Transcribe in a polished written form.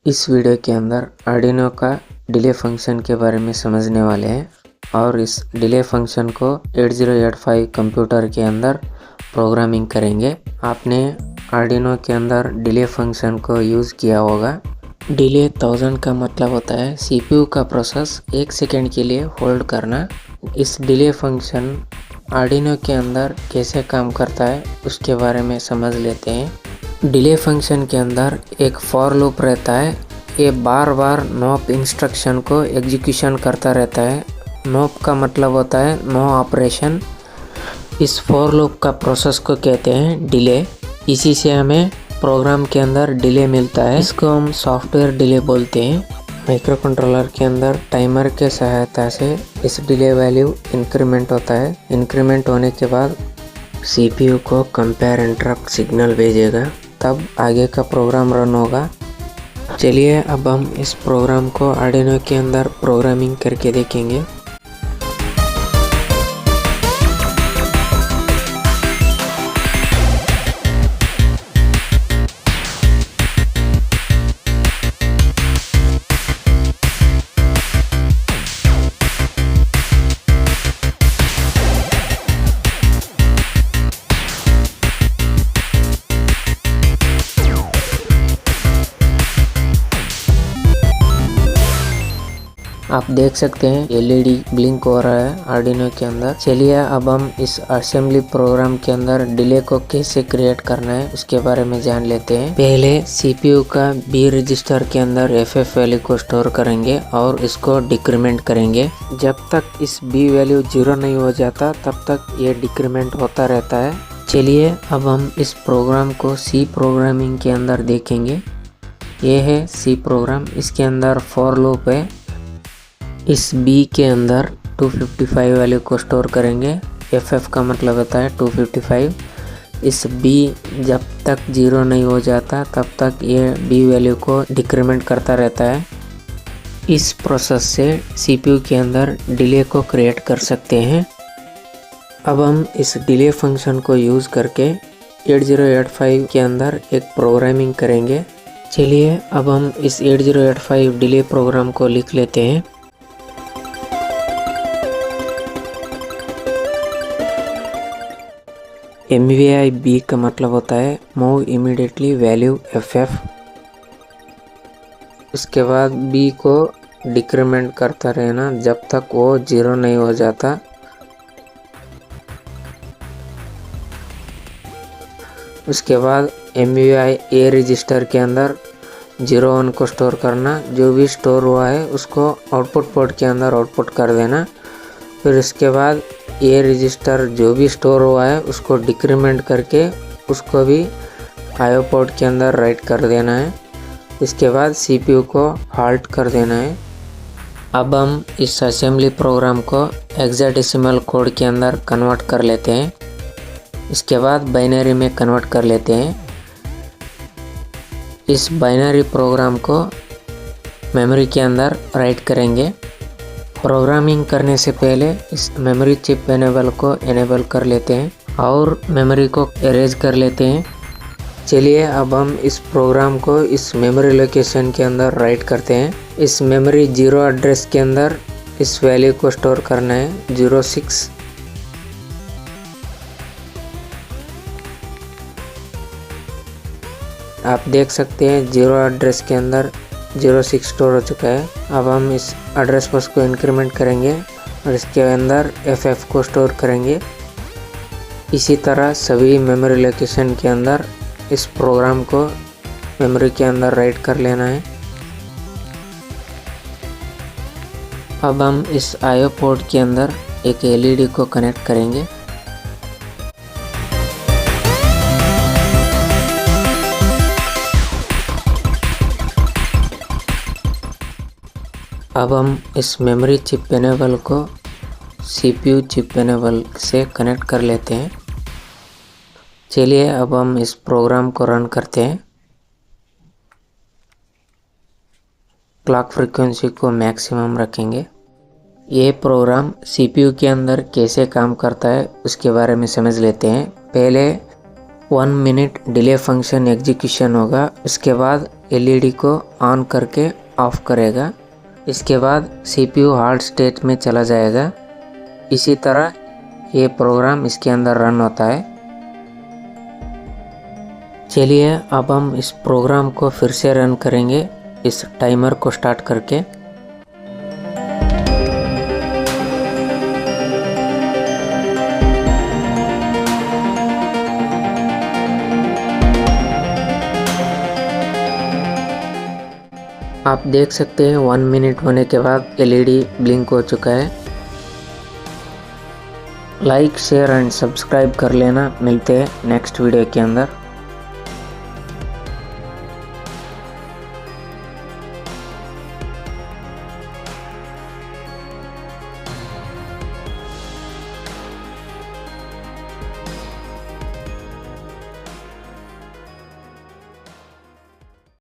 इस वीडियो के अंदर आर्डिनो का डिले फंक्शन के बारे में समझने वाले हैं और इस डिले फंक्शन को 8085 कंप्यूटर के अंदर प्रोग्रामिंग करेंगे। आपने आर्डिनो के अंदर डिले फंक्शन को यूज़ किया होगा। डिले 1000 का मतलब होता है सीपीयू का प्रोसेस 1 सेकेंड के लिए होल्ड करना। इस डिले फंक्शन आर्डिनो के अंदर कैसे काम करता है उसके बारे में समझ लेते हैं। डिले फंक्शन के अंदर एक फॉर लूप रहता है। ये बार बार नॉप इंस्ट्रक्शन को एग्जीक्यूशन करता रहता है। नॉप का मतलब होता है नो ऑपरेशन। इस फॉर लूप का प्रोसेस को कहते हैं डिले। इसी से हमें प्रोग्राम के अंदर डिले मिलता है। इसको हम सॉफ्टवेयर डिले बोलते हैं। माइक्रो कंट्रोलर के अंदर टाइमर के सहायता से इस डिले वैल्यू इंक्रीमेंट होता है। इंक्रीमेंट होने के बाद सीपीयू को कंपेयर इंटरप्ट सिग्नल भेजेगा, तब आगे का प्रोग्राम रन होगा। चलिए अब हम इस प्रोग्राम को आर्डिनो के अंदर प्रोग्रामिंग करके देखेंगे। आप देख सकते हैं एलईडी ब्लिंक हो रहा है आर्डिनो के अंदर। चलिए अब हम इस असेंबली प्रोग्राम के अंदर डिले को कैसे क्रिएट करना है उसके बारे में जान लेते हैं। पहले सीपीयू का बी रजिस्टर के अंदर एफएफ वैल्यू को स्टोर करेंगे और इसको डिक्रीमेंट करेंगे। जब तक इस बी वैल्यू 0 नहीं हो जाता तब तक ये डिक्रीमेंट होता रहता है। चलिए अब हम इस प्रोग्राम को सी प्रोग्रामिंग के अंदर देखेंगे। ये है सी प्रोग्राम। इसके अंदर फॉर लूप है। इस B के अंदर 255 वैल्यू को स्टोर करेंगे। FF का मतलब होता है 255। इस B जब तक 0 नहीं हो जाता तब तक ये B वैल्यू को डिक्रीमेंट करता रहता है। इस प्रोसेस से CPU के अंदर डिले को क्रिएट कर सकते हैं। अब हम इस डिले फंक्शन को यूज़ करके 8085 के अंदर एक प्रोग्रामिंग करेंगे। चलिए अब हम इस 8085 डिले प्रोग्राम को लिख लेते हैं। MVI B का मतलब होता है मूव इमीडिएटली वैल्यू FF। उसके बाद B को डिक्रीमेंट करता रहना जब तक वो 0 नहीं हो जाता। उसके बाद MVI A रजिस्टर के अंदर 01 को स्टोर करना। जो भी स्टोर हुआ है उसको आउटपुट पोर्ट के अंदर आउटपुट कर देना। फिर इसके बाद ये रजिस्टर जो भी स्टोर हुआ है उसको डिक्रीमेंट करके उसको भी आईओ पोर्ट के अंदर राइट कर देना है। इसके बाद सीपीयू को हाल्ट कर देना है। अब हम इस असेंबली प्रोग्राम को हेक्साडेसिमल कोड के अंदर कन्वर्ट कर लेते हैं। इसके बाद बाइनरी में कन्वर्ट कर लेते हैं। इस बाइनरी प्रोग्राम को मेमोरी के अंदर राइट करेंगे। प्रोग्रामिंग करने से पहले इस मेमोरी चिप एनेबल को एनेबल कर लेते हैं और मेमोरी को इरेज कर लेते हैं। चलिए अब हम इस प्रोग्राम को इस मेमोरी लोकेशन के अंदर राइट करते हैं। इस मेमोरी 0 एड्रेस के अंदर इस वैल्यू को स्टोर करना है 06। आप देख सकते हैं 0 एड्रेस के अंदर 06 स्टोर हो चुका है। अब हम इस एड्रेस बस को इंक्रीमेंट करेंगे और इसके अंदर FF को स्टोर करेंगे। इसी तरह सभी मेमोरी लोकेशन के अंदर इस प्रोग्राम को मेमोरी के अंदर राइट कर लेना है। अब हम इस आईओ पोर्ट के अंदर एक एलईडी को कनेक्ट करेंगे। अब हम इस मेमोरी चिप एनेबल को सीपीयू चिप एनेबल से कनेक्ट कर लेते हैं। चलिए अब हम इस प्रोग्राम को रन करते हैं। क्लॉक फ्रीक्वेंसी को मैक्सिमम रखेंगे। ये प्रोग्राम सीपीयू के अंदर कैसे काम करता है उसके बारे में समझ लेते हैं। पहले 1 मिनट डिले फंक्शन एग्जीक्यूशन होगा। उसके बाद एलईडी को ऑन करके ऑफ करेगा। इसके बाद सीपीयू हार्ड स्टेट में चला जाएगा। इसी तरह ये प्रोग्राम इसके अंदर रन होता है। चलिए अब हम इस प्रोग्राम को फिर से रन करेंगे इस टाइमर को स्टार्ट करके। आप देख सकते हैं 1 मिनट होने के बाद एलईडी ब्लिंक हो चुका है। लाइक शेयर एंड सब्सक्राइब कर लेना। मिलते हैं नेक्स्ट वीडियो के अंदर।